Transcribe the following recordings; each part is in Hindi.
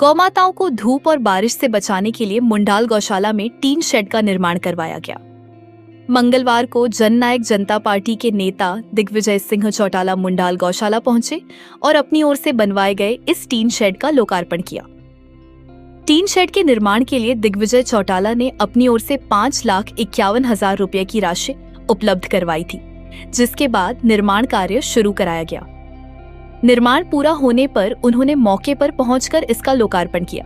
गौमाताओं को धूप और बारिश से बचाने के लिए मुंडाल गौशाला में टीन शेड का निर्माण करवाया गया। मंगलवार को जननायक जनता पार्टी के नेता दिग्विजय सिंह चौटाला मुंडाल गौशाला पहुंचे और अपनी ओर से बनवाए गए इस टीन शेड का लोकार्पण किया। टीन शेड के निर्माण के लिए दिग्विजय चौटाला ने अपनी ओर से 5,51,000 रुपये की राशि उपलब्ध करवाई थी, जिसके बाद निर्माण कार्य शुरू कराया गया। निर्माण पूरा होने पर उन्होंने मौके पर पहुंचकर इसका लोकार्पण किया।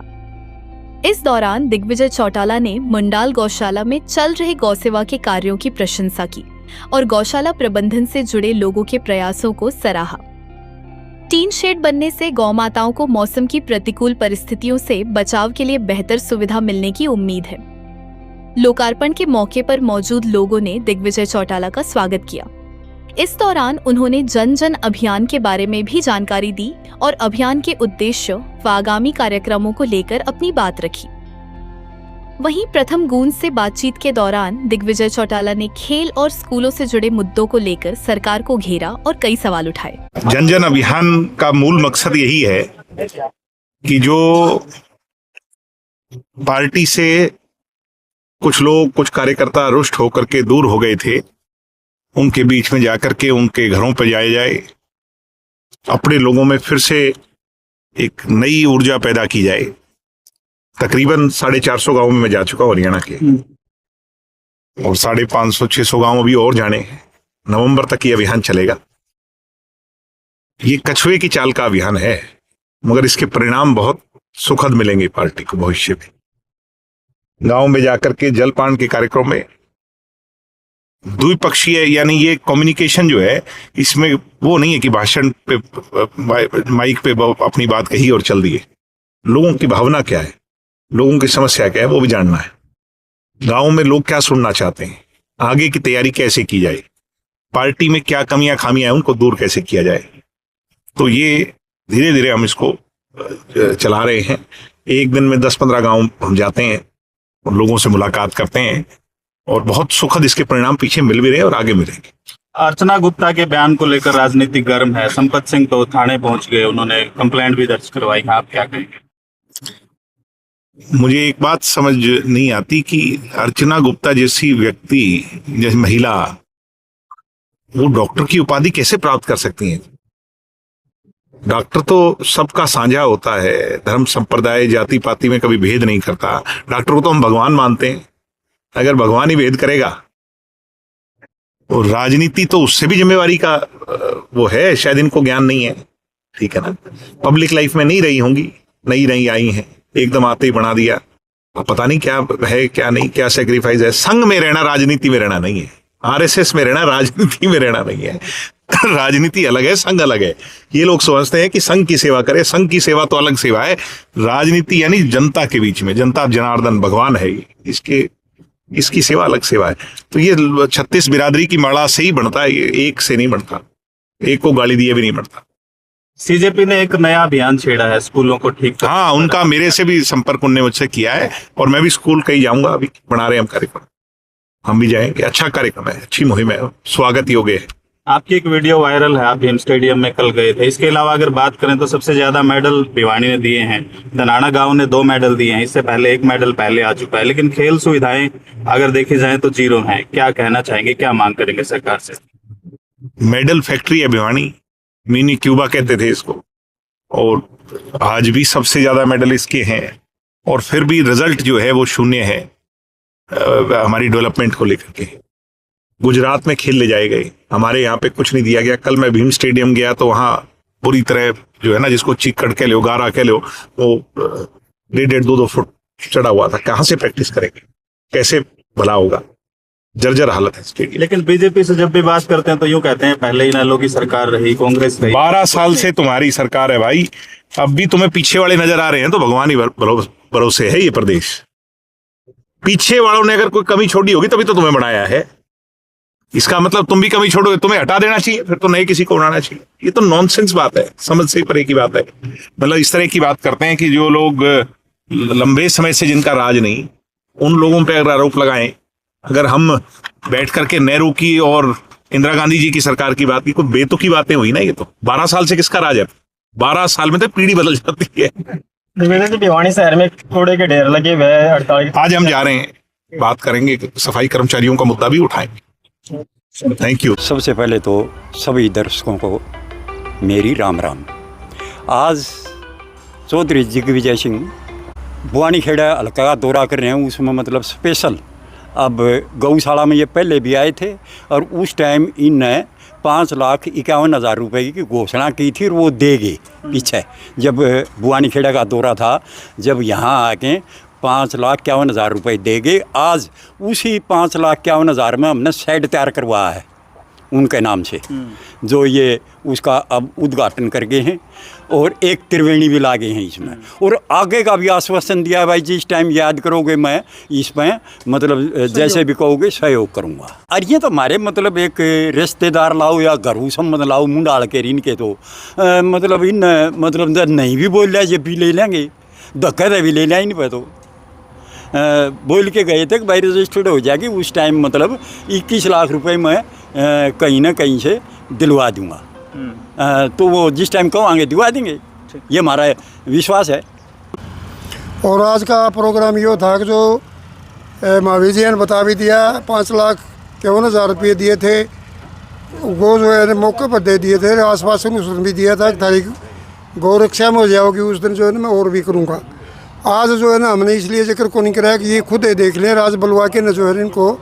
इस दौरान दिग्विजय चौटाला ने मुंडाल गौशाला में चल रहे गौसेवा के कार्यों की प्रशंसा की और गौशाला प्रबंधन से जुड़े लोगों के प्रयासों को सराहा। टीन शेड बनने से गौमाताओं को मौसम की प्रतिकूल परिस्थितियों से बचाव के लिए बेहतर सुविधा मिलने की उम्मीद है। लोकार्पण के मौके पर मौजूद लोगों ने दिग्विजय चौटाला का स्वागत किया। इस दौरान उन्होंने जन जन अभियान के बारे में भी जानकारी दी और अभियान के उद्देश्य व आगामी कार्यक्रमों को लेकर अपनी बात रखी। वहीं प्रथम गूंज से बातचीत के दौरान दिग्विजय चौटाला ने खेल और स्कूलों से जुड़े मुद्दों को लेकर सरकार को घेरा और कई सवाल उठाए। जन जन अभियान का मूल मकसद यही है कि जो पार्टी से कुछ लोग, कुछ कार्यकर्ता रुष्ट होकर के दूर हो गए थे, उनके बीच में जाकर के उनके घरों पर जाया जाए, अपने लोगों में फिर से एक नई ऊर्जा पैदा की जाए। तकरीबन 450 गांवों में मैं जा चुका हूं हरियाणा के, और 550-600 गांव अभी और जाने हैं। नवंबर तक ये अभियान चलेगा। ये कछुए की चाल का अभियान है, मगर इसके परिणाम बहुत सुखद मिलेंगे पार्टी को भविष्य में। गांव में जाकर के जलपान के कार्यक्रम में द्विपक्षीय, यानी ये कम्युनिकेशन जो है, इसमें वो नहीं है कि भाषण पे माइक पे अपनी बात कही और चल दिए। लोगों की भावना क्या है, लोगों की समस्या क्या है, वो भी जानना है। गांव में लोग क्या सुनना चाहते हैं, आगे की तैयारी कैसे की जाए, पार्टी में क्या कमियां खामियां हैं उनको दूर कैसे किया जाए। तो ये धीरे धीरे हम इसको चला रहे हैं। एक दिन में 10-15 गांव हम जाते हैं और लोगों से मुलाकात करते हैं, और बहुत सुखद इसके परिणाम पीछे मिल भी रहे और आगे मिलेंगे। अर्चना गुप्ता के बयान को लेकर राजनीति गर्म है। संपत सिंह तो थाने पहुंच गए, उन्होंने कंप्लेंट भी दर्ज करवाई है। आप क्या कहेंगे? मुझे एक बात समझ नहीं आती कि अर्चना गुप्ता जैसी व्यक्ति, जैसी महिला, वो डॉक्टर की उपाधि कैसे प्राप्त कर सकती हैं? डॉक्टर तो सबका साझा होता है, धर्म संप्रदाय जाति पाति में कभी भेद नहीं करता। डॉक्टर को तो हम भगवान मानते हैं। अगर भगवान ही भेद करेगा, और राजनीति तो उससे भी जिम्मेवारी का वो है, शायद इनको ज्ञान नहीं है। ठीक है ना, पब्लिक लाइफ में नहीं रही होंगी, नई आई हैं, एकदम आते ही बना दिया। अब पता नहीं क्या है क्या नहीं, क्या सेक्रीफाइस है। संघ में रहना राजनीति में रहना नहीं है, आरएसएस में रहना राजनीति में रहना नहीं है। राजनीति अलग है, संघ अलग है। ये लोग समझते हैं कि संघ की सेवा करे, संघ की सेवा तो अलग सेवा है। राजनीति यानी जनता के बीच में, जनता जनार्दन भगवान है, इसकी सेवा अलग सेवा है। तो ये 36 बिरादरी की माला से ही बनता है, ये एक से नहीं बनता, एक को गाली दिए भी नहीं बनता। सीजेपी ने एक नया अभियान छेड़ा है, स्कूलों को ठीक कर। हाँ, उनका मेरे से भी संपर्क उनने मुझसे किया है, और मैं भी स्कूल कहीं जाऊंगा। अभी बना रहे हैं हम कार्यक्रम, हम भी जाएंगे। अच्छा कार्यक्रम है, अच्छी मुहिम है, स्वागत योग्य है। आपकी एक वीडियो वायरल है, आप भीम स्टेडियम में कल गए थे। इसके अलावा अगर बात करें तो सबसे ज्यादा मेडल भिवानी ने दिए हैं, धनाना गांव ने 2 मेडल दिए हैं। इससे पहले 1 मेडल पहले आ चुका है, लेकिन खेल सुविधाएं अगर देखी जाए तो 0 हैं। क्या कहना चाहेंगे, क्या मांग करेंगे सरकार से? मेडल फैक्ट्री है भिवानी, मिनी क्यूबा कहते थे इसको, और आज भी सबसे ज्यादा मेडल इसके हैं। और फिर भी रिजल्ट जो है वो शून्य है हमारी डेवलपमेंट को लेकर के। गुजरात में खेल ले जाए गए, हमारे यहाँ पे कुछ नहीं दिया गया। कल मैं भीम स्टेडियम गया तो वहाँ पूरी तरह जो है ना, जिसको चिक्कड़ कह लो, गारा कह लो, वो 1.5-2 फुट चढ़ा हुआ था। कहाँ से प्रैक्टिस करेंगे, कैसे भला होगा? जर्जर हालत है स्टेडियम। लेकिन बीजेपी से जब भी बात करते हैं तो यूं कहते हैं पहले इनेलो की सरकार रही, कांग्रेस रही। 12 साल से तुम्हारी सरकार है भाई, अब भी तुम्हें पीछे वाले नजर आ रहे हैं तो भगवान ही भरोसे है ये प्रदेश। पीछे वालों ने अगर कोई कमी छोड़ी होगी तभी तो तुम्हें बनाया है। इसका मतलब तुम भी कमी छोड़ोगे, तुम्हें हटा देना चाहिए, फिर तो नए किसी को बनाना चाहिए। ये तो नॉनसेंस बात है, समझ से परे की बात है। मतलब इस तरह की बात करते हैं कि जो लोग लंबे समय से जिनका राज नहीं, उन लोगों पे अगर आरोप लगाएं। अगर हम बैठ करके नेहरू की और इंदिरा गांधी जी की सरकार की बात की, कोई बेतुकी बातें हुई ना। ये तो 12 साल से किसका राज है? 12 साल में तो पीढ़ी बदल जाती है। दिग्विजय जी, भिवानी शहर में कूड़े के ढेर लगे हुए हैं 48। आज हम जा रहे हैं, बात करेंगे, सफाई कर्मचारियों का मुद्दा भी उठाएंगे। Thank you. सबसे पहले तो सभी दर्शकों को मेरी राम राम। आज चौधरी दिग्विजय सिंह बुआनी खेड़ा हल्का का दौरा कर रहे हैं, उसमें मतलब स्पेशल। अब गौशाला में ये पहले भी आए थे और उस टाइम इनने 5,51,000 रुपए की घोषणा की थी और वो देंगे पीछे। जब बुआनी खेड़ा का दौरा था, जब यहाँ आके 5,51,000 रुपए देंगे। आज उसी 5,51,000 में हमने शेड तैयार करवाया है उनके नाम से, जो ये उसका अब उद्घाटन कर गए हैं और एक त्रिवेणी भी लागे हैं इसमें। और आगे का भी आश्वासन दिया है भाई, जिस टाइम याद करोगे मैं इसमें मतलब जैसे भी कहोगे सहयोग करूँगा। और ये तो हमारे मतलब एक रिश्तेदार लाओ या घरू संबंध लाओ मुंडाल के इनके तो मतलब इन मतलब नहीं भी बोल रहा ये भी ले लेंगे, धक्का भी ले लिया इन पर तो बोल के गए थे कि भाई रजिस्टर्ड हो जाएगी। उस टाइम मतलब 21 लाख रुपए मैं कहीं ना कहीं से दिलवा दूंगा, तो वो जिस टाइम कहोगे दिलवा देंगे, ये हमारा विश्वास है। और आज का प्रोग्राम ये था कि जो महावीर जी ने बता भी दिया, 5,51,000 रुपये दिए थे, वो जो है मौके पर दे दिए थे। आसपास में उस दिन भी दिया था कि तारीख गौरक्षा में हो जाओगी, उस दिन जो है मैं और भी करूँगा। आज जो है ना हमने इसलिए जिक्र को नहीं कराया कि ये खुद ही देख लें। आज बुलवा के न जो है इनको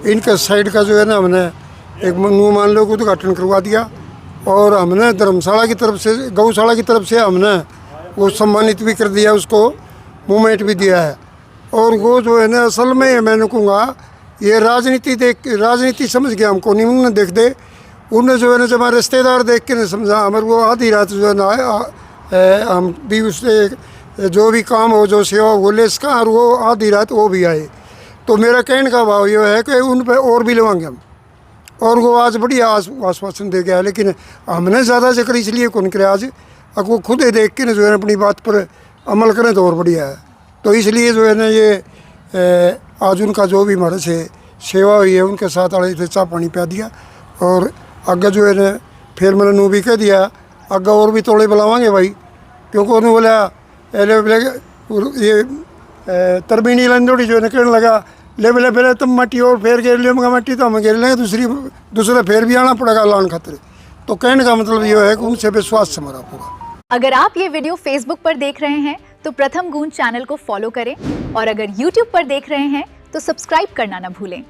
इनके साइड का जो है ना हमने एक मान लो उद्घाटन करवा दिया। और हमने धर्मशाला की तरफ से, गौशाला की तरफ से हमने वो सम्मानित भी कर दिया, उसको मूवमेंट भी दिया है। और वो जो है ना असल में मैंने कहूँगा ये राजनीति समझ के हमको नहीं उन्होंने देख दे। उन्हें जो है ना जब हमारे रिश्तेदार देख के नहीं समझा, हमारे वो आधी रात जो है ना हम भी उससे जो भी काम हो, जो सेवा बोले इसका, और वो आधी रात वो भी आए। तो मेरा कहने का भाव ये है कि उन पे और भी लेवाएंगे हम। और वो आज बढ़िया आश्वासन दे गया, लेकिन हमने ज़्यादा जिक्र इसलिए कौन करे आज, अब वो खुद ही देख के ना जो है अपनी बात पर अमल करें तो और बढ़िया है। तो इसलिए जो है ना ये आज उनका जो भी हमारे से सेवा हुई है उनके साथ आड़े थे, चाय पानी पिला दिया। और आगे जो है ना फिर मैंने नू भी कह दिया आगे और भी तोड़े बुलावाएंगे भाई, क्योंकि उन्होंने बोला ये तरबीनी लंदोड़ी जो है कहने लगा ले बोले पहले तुम मट्टी और फेर घेर लेंगे, मट्टी तो हम घेर लेंगे, दूसरे फेर भी आना पड़ेगा लान खातिर। तो कहने का मतलब ये है कि उनसे विश्वास से हमारा पूरा। अगर आप ये वीडियो फेसबुक पर देख रहे हैं तो प्रथम गूंज चैनल को फॉलो करें, और अगर यूट्यूब पर देख रहे हैं तो सब्सक्राइब करना ना भूलें।